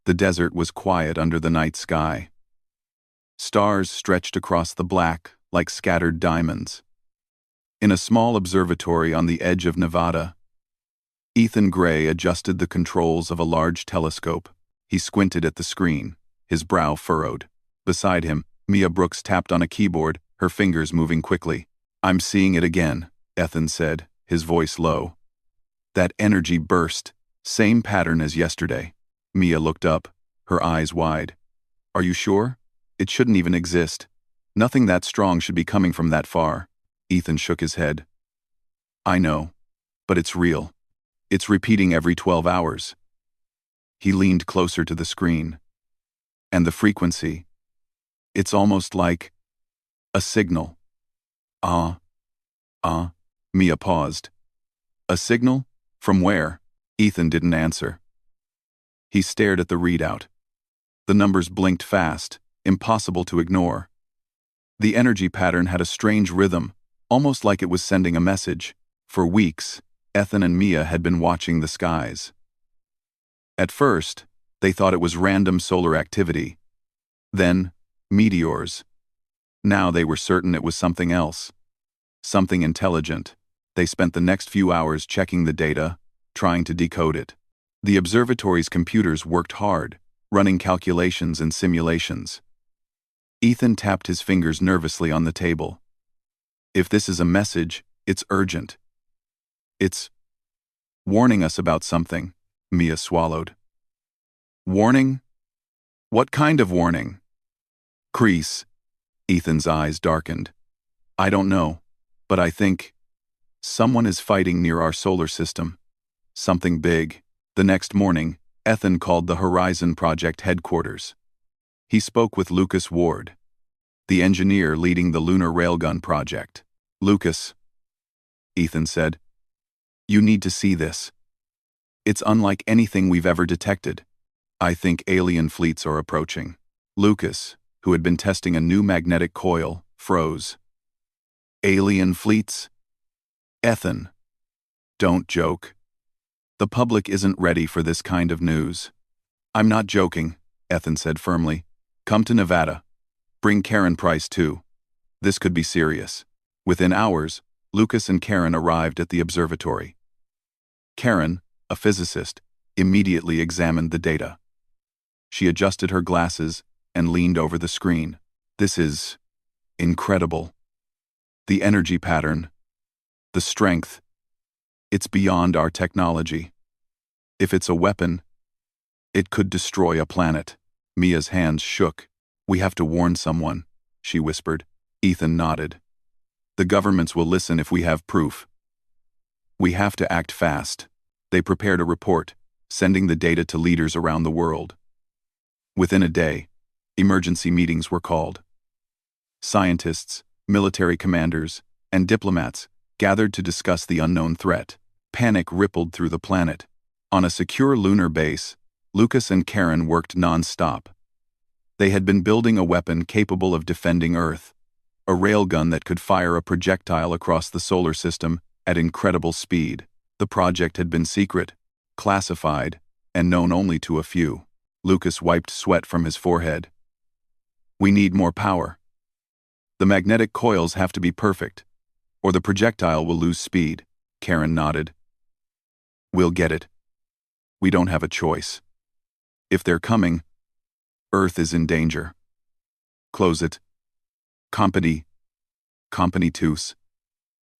The desert was quiet under the night sky. Stars stretched across the black like scattered diamonds. In a small observatory on the edge of Nevada, Ethan Gray adjusted the controls of a large telescope. He squinted at the screen, his brow furrowed. Beside him, Mia Brooks tapped on a keyboard, her fingers moving quickly. "I'm seeing it again," Ethan said, his voice low. "That energy burst, same pattern as yesterday." Mia looked up, her eyes wide. "Are you sure? It shouldn't even exist. Nothing that strong should be coming from that far." Ethan shook his head. "I know, but it's real. It's repeating every 12 hours. He leaned closer to the screen. "And the frequency. It's almost like a signal." Mia paused. "A signal? From where?" Ethan didn't answer. He stared at the readout. The numbers blinked fast, impossible to ignore. The energy pattern had a strange rhythm, almost like it was sending a message. For weeks, Ethan and Mia had been watching the skies. At first, they thought it was random solar activity. Then, meteors. Now they were certain it was something else. Something intelligent. They spent the next few hours checking the data, trying to decode it. The observatory's computers worked hard, running calculations and simulations. Ethan tapped his fingers nervously on the table. "If this is a message, it's urgent. It's warning us about something," Mia swallowed. "Warning? What kind of warning?" "Crease." Ethan's eyes darkened. "I don't know, but I think someone is fighting near our solar system. Something big." The next morning, Ethan called the Horizon Project headquarters. He spoke with Lucas Ward, the engineer leading the lunar railgun project. "Lucas," Ethan said, "you need to see this. It's unlike anything we've ever detected. I think alien fleets are approaching." Lucas, who had been testing a new magnetic coil, froze. "Alien fleets? Ethan, don't joke. The public isn't ready for this kind of news." "I'm not joking," Ethan said firmly. "Come to Nevada. Bring Karen Price too. This could be serious." Within hours, Lucas and Karen arrived at the observatory. Karen, a physicist, immediately examined the data. She adjusted her glasses and leaned over the screen. "This is incredible. The energy pattern, the strength. It's beyond our technology. If it's a weapon, it could destroy a planet." Mia's hands shook. "We have to warn someone," she whispered. Ethan nodded. "The governments will listen if we have proof. We have to act fast." They prepared a report, sending the data to leaders around the world. Within a day, emergency meetings were called. Scientists, military commanders, and diplomats gathered to discuss the unknown threat. Panic rippled through the planet. On a secure lunar base, Lucas and Karen worked non-stop. They had been building a weapon capable of defending Earth, a railgun that could fire a projectile across the solar system at incredible speed. The project had been secret, classified, and known only to a few. Lucas wiped sweat from his forehead. "We need more power. The magnetic coils have to be perfect, or the projectile will lose speed." Karen nodded. "We'll get it. We don't have a choice. If they're coming, Earth is in danger. Close it. Company 2.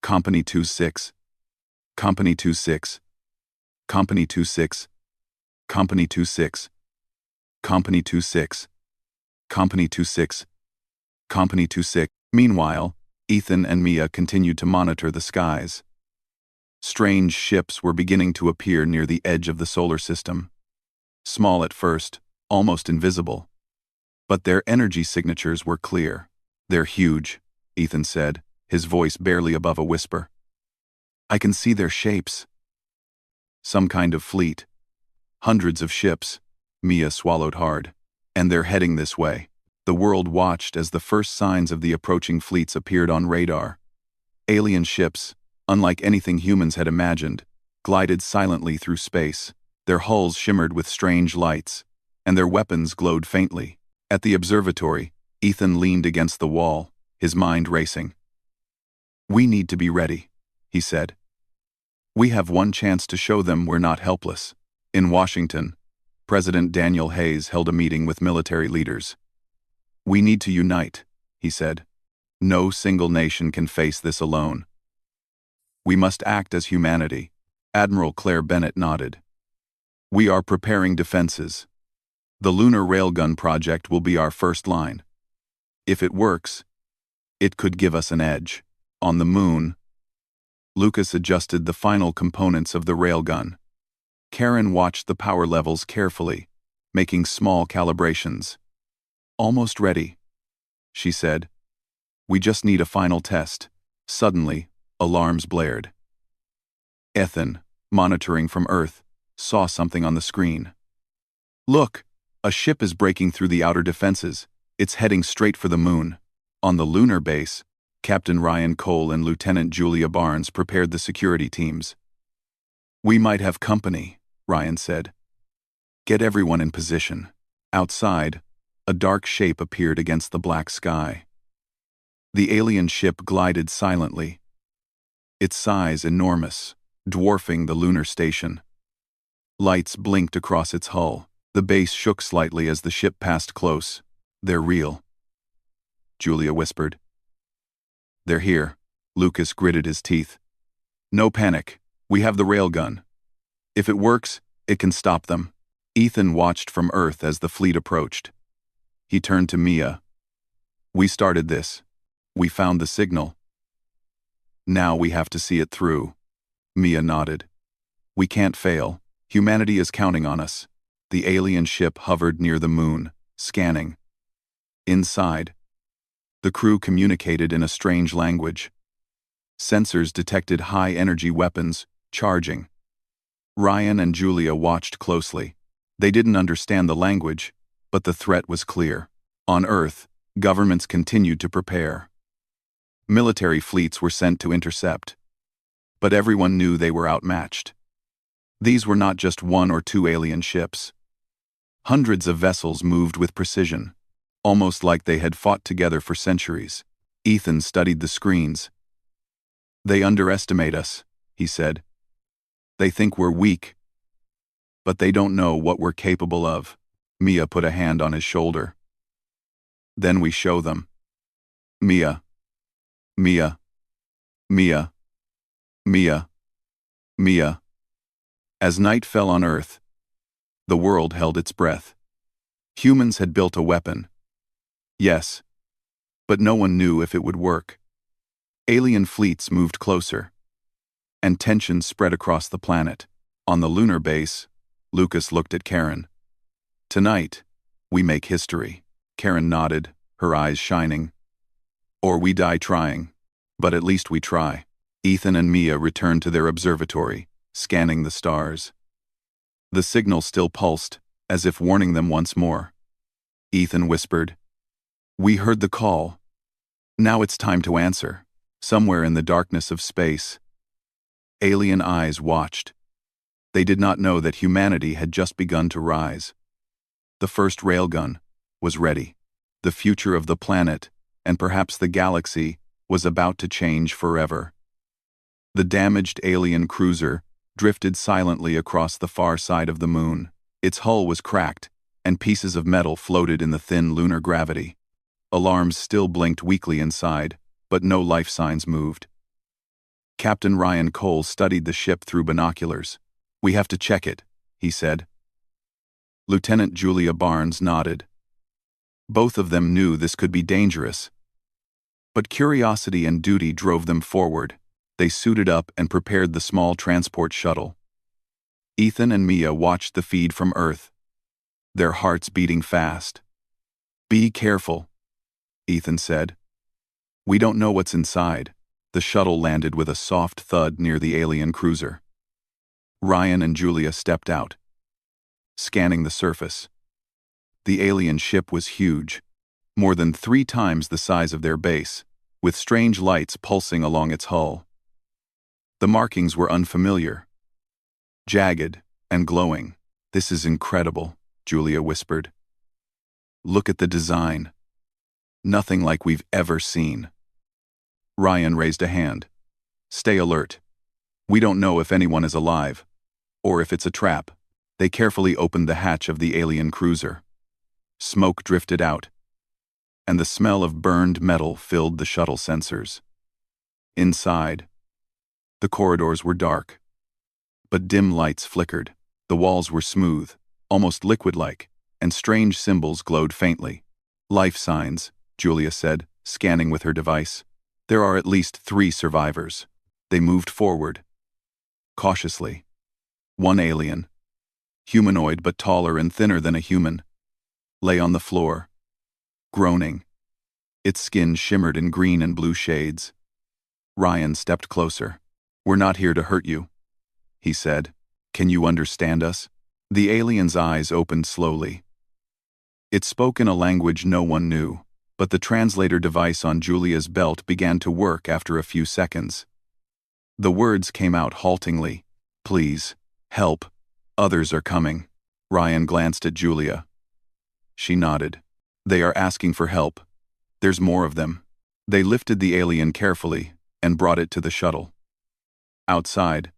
Company 26. Company 26. Company 26. Company 26. Company 26. Company 26. Company 26. Meanwhile, Ethan and Mia continued to monitor the skies. Strange ships were beginning to appear near the edge of the solar system. Small at first, almost invisible. But their energy signatures were clear. "They're huge," Ethan said, his voice barely above a whisper. "I can see their shapes." "Some kind of fleet. Hundreds of ships." Mia swallowed hard. "And they're heading this way." The world watched as the first signs of the approaching fleets appeared on radar. Alien ships, unlike anything humans had imagined, glided silently through space. Their hulls shimmered with strange lights, and their weapons glowed faintly. At the observatory, Ethan leaned against the wall, his mind racing. "We need to be ready," he said. "We have one chance to show them we're not helpless." In Washington, President Daniel Hayes held a meeting with military leaders. "We need to unite," he said. "No single nation can face this alone. We must act as humanity." Admiral Claire Bennett nodded. "We are preparing defenses. The Lunar Railgun project will be our first line. If it works, it could give us an edge. On the moon." Lucas adjusted the final components of the railgun. Karen watched the power levels carefully, making small calibrations. "Almost ready," she said. "We just need a final test." Suddenly, alarms blared. Ethan, monitoring from Earth, saw something on the screen. "Look! A ship is breaking through the outer defenses. It's heading straight for the moon." On the lunar base, Captain Ryan Cole and Lieutenant Julia Barnes prepared the security teams. "We might have company," Ryan said. "Get everyone in position." Outside, a dark shape appeared against the black sky. The alien ship glided silently, its size enormous, dwarfing the lunar station. Lights blinked across its hull. The base shook slightly as the ship passed close. "They're real," Julia whispered. "They're here." Lucas gritted his teeth. "No panic. We have the railgun. If it works, it can stop them." Ethan watched from Earth as the fleet approached. He turned to Mia. "We started this. We found the signal. Now we have to see it through." Mia nodded. "We can't fail. Humanity is counting on us." The alien ship hovered near the moon, scanning. Inside, the crew communicated in a strange language. Sensors detected high-energy weapons, charging. Ryan and Julia watched closely. They didn't understand the language, but the threat was clear. On Earth, governments continued to prepare. Military fleets were sent to intercept. But everyone knew they were outmatched. These were not just one or two alien ships. Hundreds of vessels moved with precision, almost like they had fought together for centuries. Ethan studied the screens. "They underestimate us," he said. "They think we're weak, but they don't know what we're capable of." Mia put a hand on his shoulder. "Then we show them." Mia. Mia. Mia. Mia. Mia. As night fell on Earth, the world held its breath. Humans had built a weapon. Yes, but no one knew if it would work. Alien fleets moved closer, and tension spread across the planet. On the lunar base, Lucas looked at Karen. "Tonight, we make history." Karen nodded, her eyes shining. "Or we die trying, but at least we try." Ethan and Mia returned to their observatory, scanning the stars. The signal still pulsed, as if warning them once more. Ethan whispered, "We heard the call. Now it's time to answer." Somewhere in the darkness of space, alien eyes watched. They did not know that humanity had just begun to rise. The first railgun was ready. The future of the planet, and perhaps the galaxy, was about to change forever. The damaged alien cruiser drifted silently across the far side of the moon. Its hull was cracked, and pieces of metal floated in the thin lunar gravity. Alarms still blinked weakly inside, but no life signs moved. Captain Ryan Cole studied the ship through binoculars. "We have to check it," he said. Lieutenant Julia Barnes nodded. Both of them knew this could be dangerous. But curiosity and duty drove them forward. They suited up and prepared the small transport shuttle. Ethan and Mia watched the feed from Earth, their hearts beating fast. "Be careful," Ethan said. "We don't know what's inside." The shuttle landed with a soft thud near the alien cruiser. Ryan and Julia stepped out, scanning the surface. The alien ship was huge, more than 3 times the size of their base, with strange lights pulsing along its hull. The markings were unfamiliar, jagged and glowing. "This is incredible," Julia whispered. Look at the design. Nothing like we've ever seen. Ryan raised a hand. Stay alert. We don't know if anyone is alive, or if it's a trap. They carefully opened the hatch of the alien cruiser. Smoke drifted out, and the smell of burned metal filled the shuttle sensors. Inside, the corridors were dark, but dim lights flickered. The walls were smooth, almost liquid-like, and strange symbols glowed faintly. Life signs, Julia said, scanning with her device. There are at least 3 survivors. They moved forward. Cautiously. One alien, humanoid but taller and thinner than a human, lay on the floor, groaning. Its skin shimmered in green and blue shades. Ryan stepped closer. We're not here to hurt you, he said. Can you understand us? The alien's eyes opened slowly. It spoke in a language no one knew, but the translator device on Julia's belt began to work after a few seconds. The words came out haltingly. Please, help. Others are coming. Ryan glanced at Julia. She nodded. They are asking for help. There's more of them. They lifted the alien carefully and brought it to the shuttle. Outside,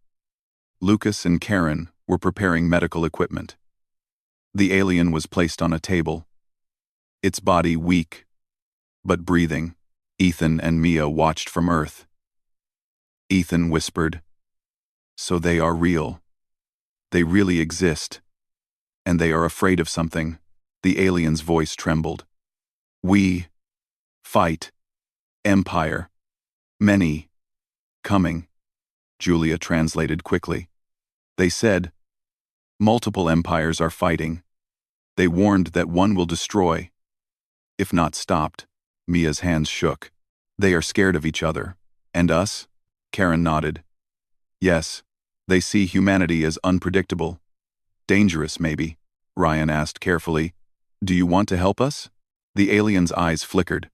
Lucas and Karen were preparing medical equipment. The alien was placed on a table, its body weak, but breathing. Ethan and Mia watched from Earth. Ethan whispered, So they are real. They really exist. And they are afraid of something. The alien's voice trembled. We fight. Empire. Many. Coming. Julia translated quickly. They said, multiple empires are fighting. They warned that one will destroy, if not stopped. Mia's hands shook. They are scared of each other. And us? Karen nodded. Yes, they see humanity as unpredictable. Dangerous, maybe. Ryan asked carefully. Do you want to help us? The alien's eyes flickered.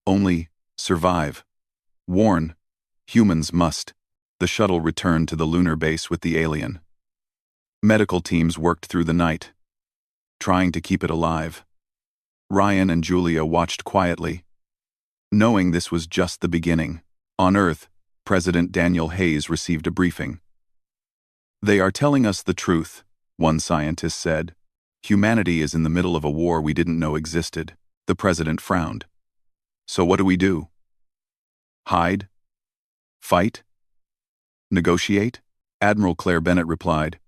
Only survive. Warn. Humans must. The shuttle returned to the lunar base with the alien. Medical teams worked through the night, trying to keep it alive. Ryan and Julia watched quietly, knowing this was just the beginning. On Earth, President Daniel Hayes received a briefing. They are telling us the truth, one scientist said. Humanity is in the middle of a war we didn't know existed. The president frowned. So what do we do? Hide? Fight? Negotiate? Admiral Claire Bennett replied.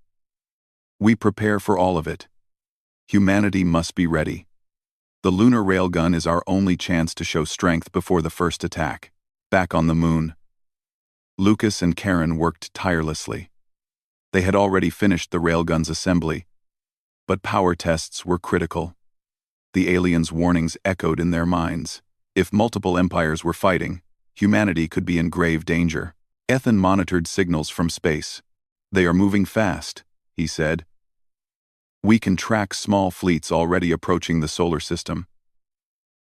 We prepare for all of it. Humanity must be ready. The lunar railgun is our only chance to show strength before the first attack. Back on the moon, Lucas and Karen worked tirelessly. They had already finished the railgun's assembly, but power tests were critical. The aliens' warnings echoed in their minds. If multiple empires were fighting, humanity could be in grave danger. Ethan monitored signals from space. They are moving fast, he said. We can track small fleets already approaching the solar system.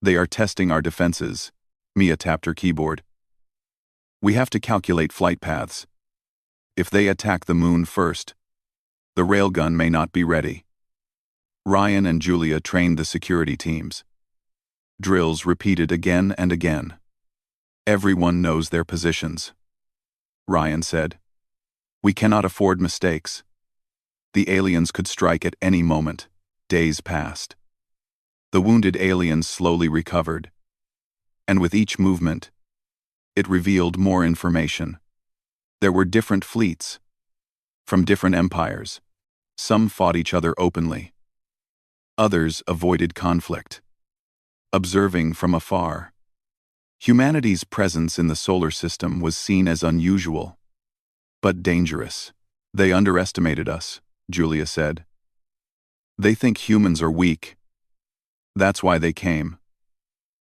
They are testing our defenses. Mia tapped her keyboard. We have to calculate flight paths. If they attack the moon first, the railgun may not be ready. Ryan and Julia trained the security teams. Drills repeated again and again. Everyone knows their positions. Ryan said, We cannot afford mistakes. The aliens could strike at any moment. Days passed. The wounded aliens slowly recovered. And with each movement, it revealed more information. There were different fleets, from different empires. Some fought each other openly. Others avoided conflict, observing from afar. Humanity's presence in the solar system was seen as unusual, but dangerous. They underestimated us, Julia said. They think humans are weak. That's why they came.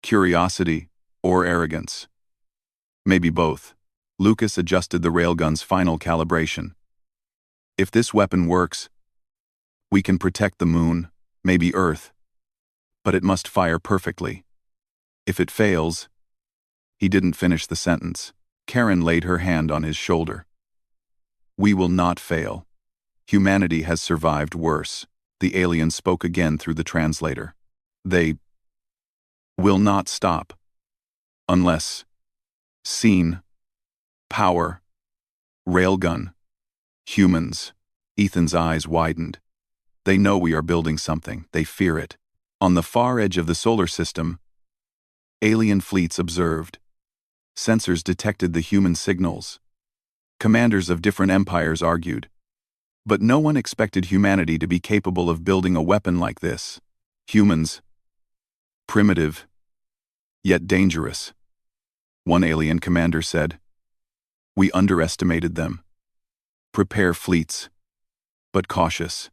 Curiosity or arrogance. Maybe both. Lucas adjusted the railgun's final calibration. If this weapon works, we can protect the moon, maybe Earth. But it must fire perfectly. If it fails... He didn't finish the sentence. Karen laid her hand on his shoulder. We will not fail. Humanity has survived worse. The alien spoke again through the translator. They will not stop. Unless. Seen. Power. Railgun. Humans. Ethan's eyes widened. They know we are building something. They fear it. On the far edge of the solar system, alien fleets observed. Sensors detected the human signals. Commanders of different empires argued. But no one expected humanity to be capable of building a weapon like this. Humans. Primitive. Yet dangerous. One alien commander said. We underestimated them. Prepare fleets. But cautious.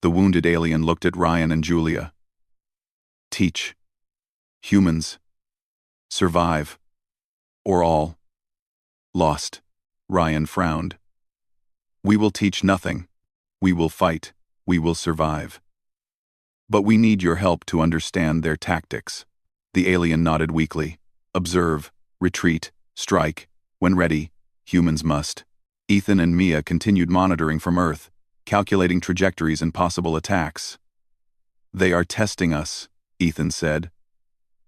The wounded alien looked at Ryan and Julia. Teach. Humans. Survive. Or all. Lost. Ryan frowned. We will teach nothing. We will fight. We will survive. But we need your help to understand their tactics. The alien nodded weakly. Observe, retreat, strike. When ready, humans must. Ethan and Mia continued monitoring from Earth, calculating trajectories and possible attacks. They are testing us, Ethan said.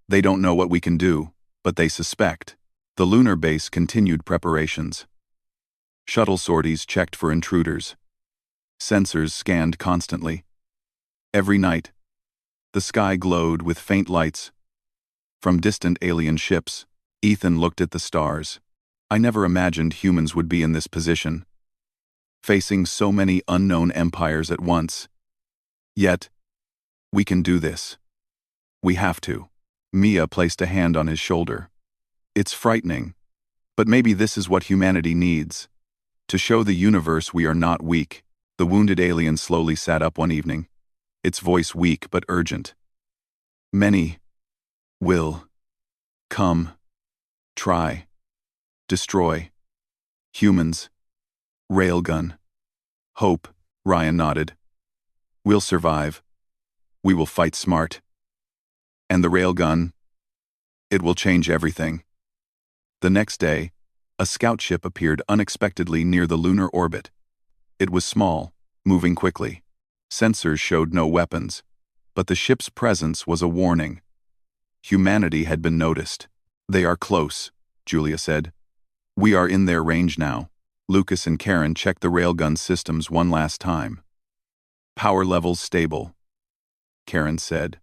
They don't know what we can do, but they suspect. The lunar base continued preparations. Shuttle sorties checked for intruders. Sensors scanned constantly. Every night, the sky glowed with faint lights. From distant alien ships, Ethan looked at the stars. I never imagined humans would be in this position, facing so many unknown empires at once. Yet, we can do this. We have to. Mia placed a hand on his shoulder. It's frightening, but maybe this is what humanity needs. To show the universe we are not weak. The wounded alien slowly sat up one evening, its voice weak but urgent. Many will come, try, destroy. Humans. Railgun. Hope, Ryan nodded. We'll survive. We will fight smart. And the railgun? It will change everything. The next day, a scout ship appeared unexpectedly near the lunar orbit. It was small, moving quickly. Sensors showed no weapons, but the ship's presence was a warning. Humanity had been noticed. They are close, Julia said. We are in their range now. Lucas and Karen checked the railgun systems one last time. Power levels stable, Karen said.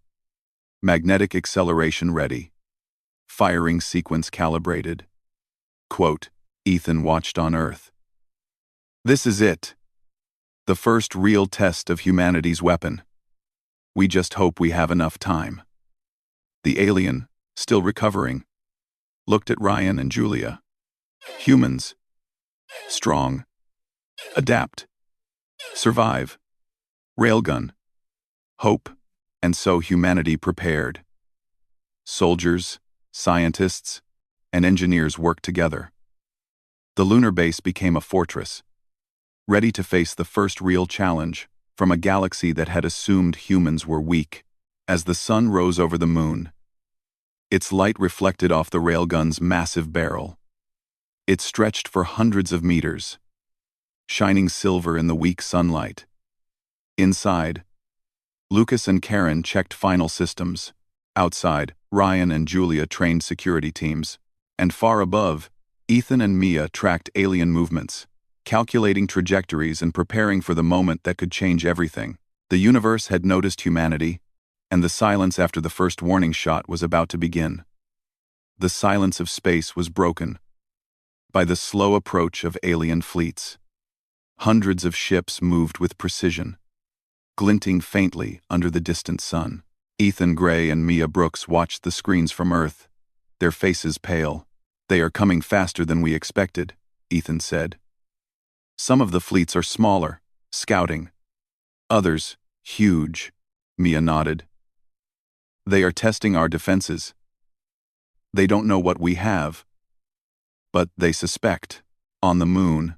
Magnetic acceleration ready. Firing sequence calibrated. Quote, Ethan watched on Earth. This is it. The first real test of humanity's weapon. We just hope we have enough time. The alien, still recovering, looked at Ryan and Julia. Humans. Strong. Adapt. Survive. Railgun. Hope. And so humanity prepared. Soldiers, scientists, and engineers worked together. The lunar base became a fortress, ready to face the first real challenge from a galaxy that had assumed humans were weak. As the sun rose over the moon, its light reflected off the railgun's massive barrel. It stretched for hundreds of meters, shining silver in the weak sunlight. Inside, Lucas and Karen checked final systems. Outside, Ryan and Julia trained security teams. And far above, Ethan and Mia tracked alien movements, calculating trajectories and preparing for the moment that could change everything. The universe had noticed humanity, and the silence after the first warning shot was about to begin. The silence of space was broken by the slow approach of alien fleets. Hundreds of ships moved with precision, glinting faintly under the distant sun. Ethan Gray and Mia Brooks watched the screens from Earth, their faces pale. They are coming faster than we expected, Ethan said. Some of the fleets are smaller, scouting. Others, huge, Mia nodded. They are testing our defenses. They don't know what we have, but they suspect. On the moon,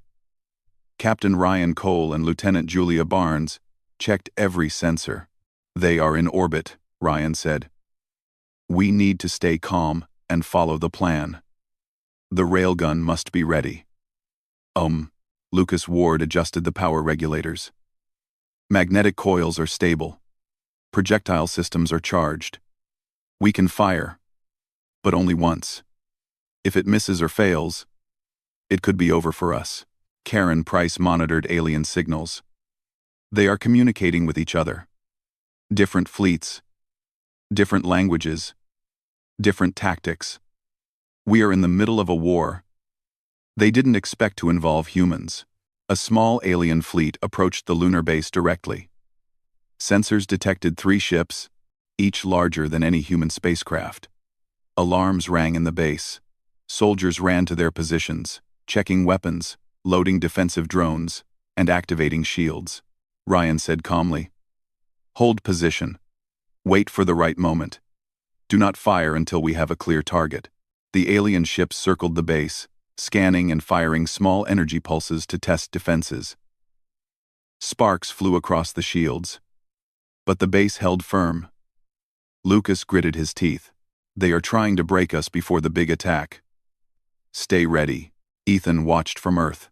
Captain Ryan Cole and Lieutenant Julia Barnes checked every sensor. They are in orbit, Ryan said. We need to stay calm and follow the plan. The railgun must be ready. Lucas Ward adjusted the power regulators. Magnetic coils are stable. Projectile systems are charged. We can fire, but only once. If it misses or fails, it could be over for us. Karen Price monitored alien signals. They are communicating with each other. Different fleets, different languages, different tactics. We are in the middle of a war. They didn't expect to involve humans. A small alien fleet approached the lunar base directly. Sensors detected 3 ships, each larger than any human spacecraft. Alarms rang in the base. Soldiers ran to their positions, checking weapons, loading defensive drones, and activating shields. Ryan said calmly, "Hold position. Wait for the right moment. Do not fire until we have a clear target." The alien ships circled the base, scanning and firing small energy pulses to test defenses. Sparks flew across the shields, but the base held firm. Lucas gritted his teeth. "They are trying to break us before the big attack." "Stay ready," Ethan watched from Earth.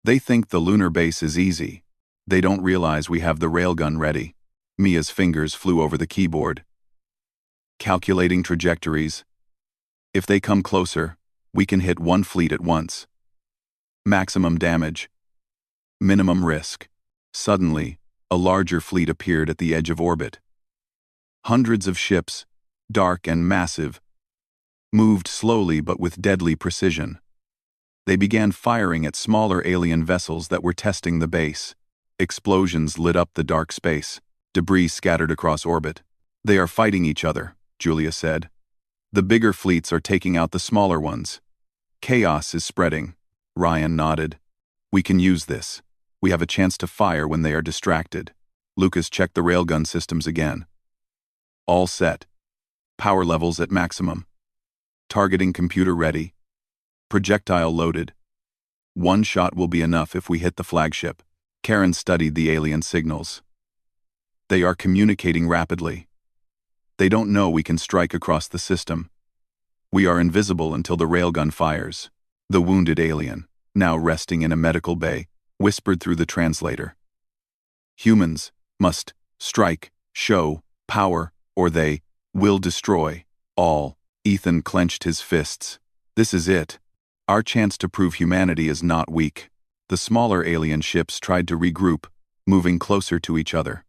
"They think the lunar base is easy. They don't realize we have the railgun ready." Mia's fingers flew over the keyboard. Calculating trajectories. If they come closer, we can hit 1 fleet at once. Maximum damage. Minimum risk. Suddenly, a larger fleet appeared at the edge of orbit. Hundreds of ships, dark and massive, moved slowly but with deadly precision. They began firing at smaller alien vessels that were testing the base. Explosions lit up the dark space. Debris scattered across orbit. "They are fighting each other," Julia said. "The bigger fleets are taking out the smaller ones. Chaos is spreading." Ryan nodded. "We can use this. We have a chance to fire when they are distracted." Lucas checked the railgun systems again. All set. Power levels at maximum. Targeting computer ready. Projectile loaded. 1 shot will be enough if we hit the flagship. Karen studied the alien signals. They are communicating rapidly. They don't know we can strike across the system. We are invisible until the railgun fires. The wounded alien, now resting in a medical bay, whispered through the translator. "Humans must strike, show power, or they will destroy all." Ethan clenched his fists. "This is it. Our chance to prove humanity is not weak." The smaller alien ships tried to regroup, moving closer to each other.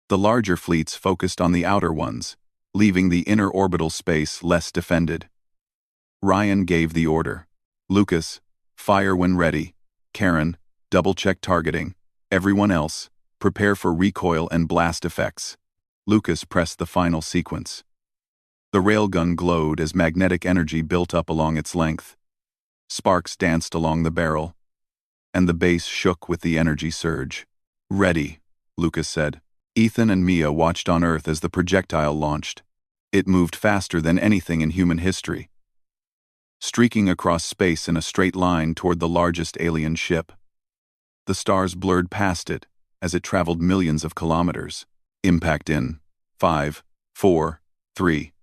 The larger fleets focused on the outer ones, leaving the inner orbital space less defended. Ryan gave the order. "Lucas, fire when ready. Karen, double-check targeting. Everyone else, prepare for recoil and blast effects." Lucas pressed the final sequence. The railgun glowed as magnetic energy built up along its length. Sparks danced along the barrel, and the base shook with the energy surge. "Ready," Lucas said. Ethan and Mia watched on Earth as the projectile launched. It moved faster than anything in human history, streaking across space in a straight line toward the largest alien ship. The stars blurred past it as it traveled millions of kilometers. "Impact in 5, 4, 3,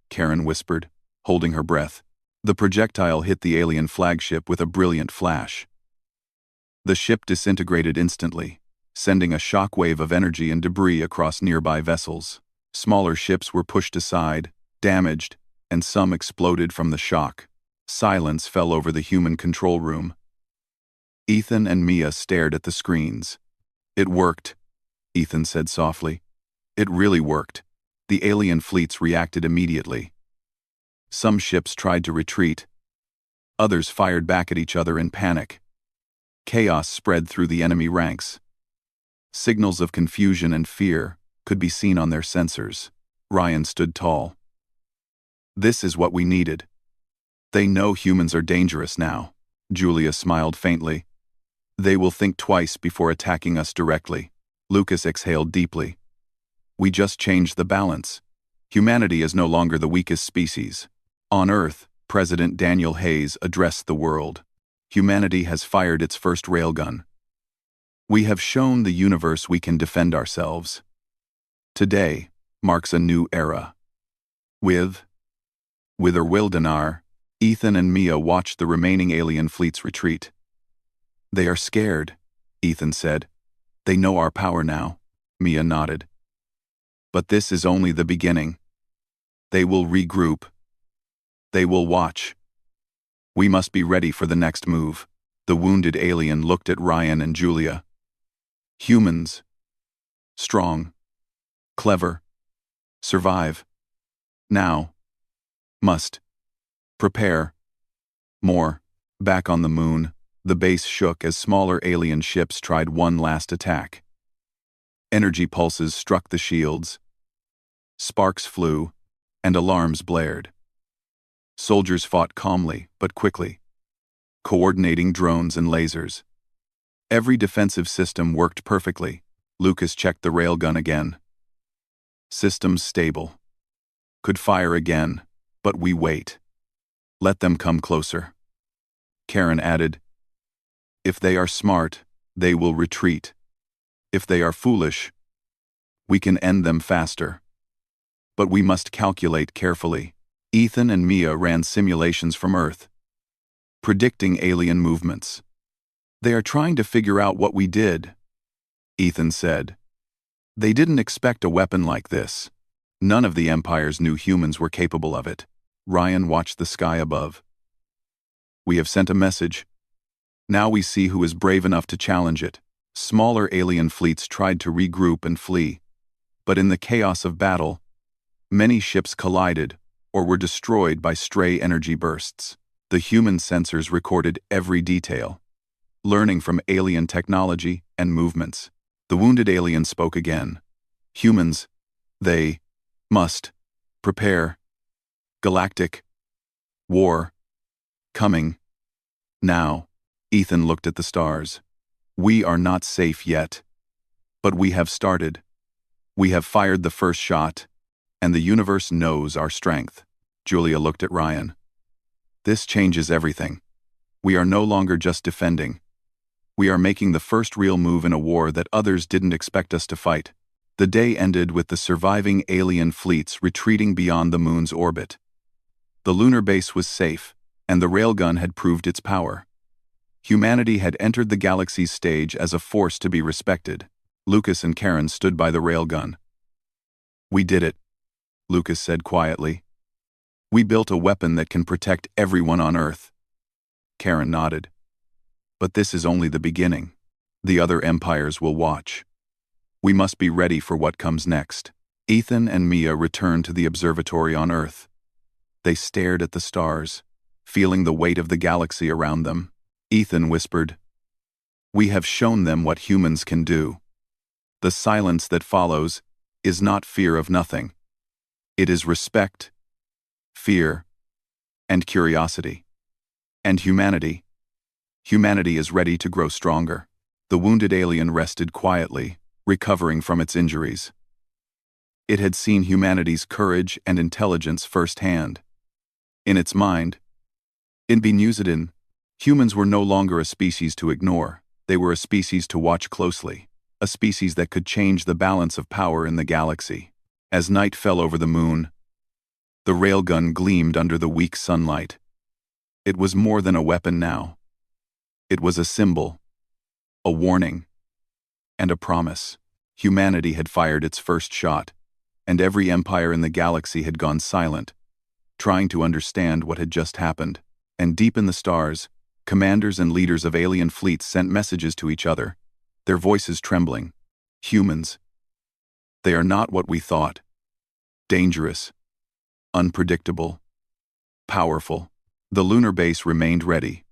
Karen whispered, holding her breath. The projectile hit the alien flagship with a brilliant flash. The ship disintegrated instantly, sending a shockwave of energy and debris across nearby vessels. Smaller ships were pushed aside, damaged, and some exploded from the shock. Silence fell over the human control room. Ethan and Mia stared at the screens. "It worked," Ethan said softly. "It really worked." The alien fleets reacted immediately. Some ships tried to retreat. Others fired back at each other in panic. Chaos spread through the enemy ranks. Signals of confusion and fear could be seen on their sensors. Ryan stood tall. "This is what we needed. They know humans are dangerous now." Julia smiled faintly. "They will think twice before attacking us directly." Lucas exhaled deeply. "We just changed the balance. Humanity is no longer the weakest species." On Earth, President Daniel Hayes addressed the world. Humanity has fired its first railgun. We have shown the universe we can defend ourselves. Today marks a new era. With or Wildenar, Ethan and Mia watched the remaining alien fleets retreat. "They are scared," Ethan said. They know our power now, Mia nodded. But this is only the beginning. They will regroup. They will watch. We must be ready for the next move. The wounded alien looked at Ryan and Julia. Humans. Strong. Clever. Survive. Now. Must. Prepare. More. Back on the moon, the base shook as smaller alien ships tried one last attack. Energy pulses struck the shields. Sparks flew, and alarms blared. Soldiers fought calmly but quickly, coordinating drones and lasers. Every defensive system worked perfectly. Lucas checked the railgun again. Systems stable. Could fire again, but we wait. Let them come closer. Karen added, if they are smart, they will retreat. If they are foolish, we can end them faster. But we must calculate carefully. Ethan and Mia ran simulations from Earth, predicting alien movements. They are trying to figure out what we did, Ethan said. They didn't expect a weapon like this. None of the empires knew humans were capable of it. Ryan watched the sky above. We have sent a message. Now we see who is brave enough to challenge it. Smaller alien fleets tried to regroup and flee, but in the chaos of battle, many ships collided or were destroyed by stray energy bursts. The human sensors recorded every detail, learning from alien technology and movements. The wounded alien spoke again. Humans, they must prepare. Galactic war coming now. Ethan looked at the stars. We are not safe yet, but we have started. We have fired the first shot, and the universe knows our strength. Julia looked at Ryan. This changes everything. We are no longer just defending. We are making the first real move in a war that others didn't expect us to fight. The day ended with the surviving alien fleets retreating beyond the moon's orbit. The lunar base was safe, and the railgun had proved its power. Humanity had entered the galaxy's stage as a force to be respected. Lucas and Karen stood by the railgun. We did it, Lucas said quietly. We built a weapon that can protect everyone on Earth. Karen nodded. But this is only the beginning. The other empires will watch. We must be ready for what comes next. Ethan and Mia returned to the observatory on Earth. They stared at the stars, feeling the weight of the galaxy around them. Ethan whispered, we have shown them what humans can do. The silence that follows is not fear of nothing. It is respect, fear, and curiosity. And humanity. Humanity is ready to grow stronger. The wounded alien rested quietly, recovering from its injuries. It had seen humanity's courage and intelligence firsthand. In its mind, in Benuzidin, humans were no longer a species to ignore. They were a species to watch closely, a species that could change the balance of power in the galaxy. As night fell over the moon, the railgun gleamed under the weak sunlight. It was more than a weapon now. It was a symbol, a warning, and a promise. Humanity had fired its first shot, and every empire in the galaxy had gone silent, trying to understand what had just happened. And deep in the stars, commanders and leaders of alien fleets sent messages to each other, their voices trembling. Humans. They are not what we thought. Dangerous. Unpredictable. Powerful. The lunar base remained ready.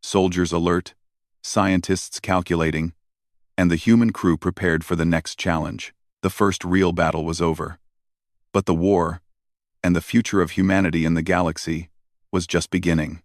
Soldiers alert, scientists calculating, and the human crew prepared for the next challenge. The first real battle was over. But the war, and the future of humanity in the galaxy, was just beginning.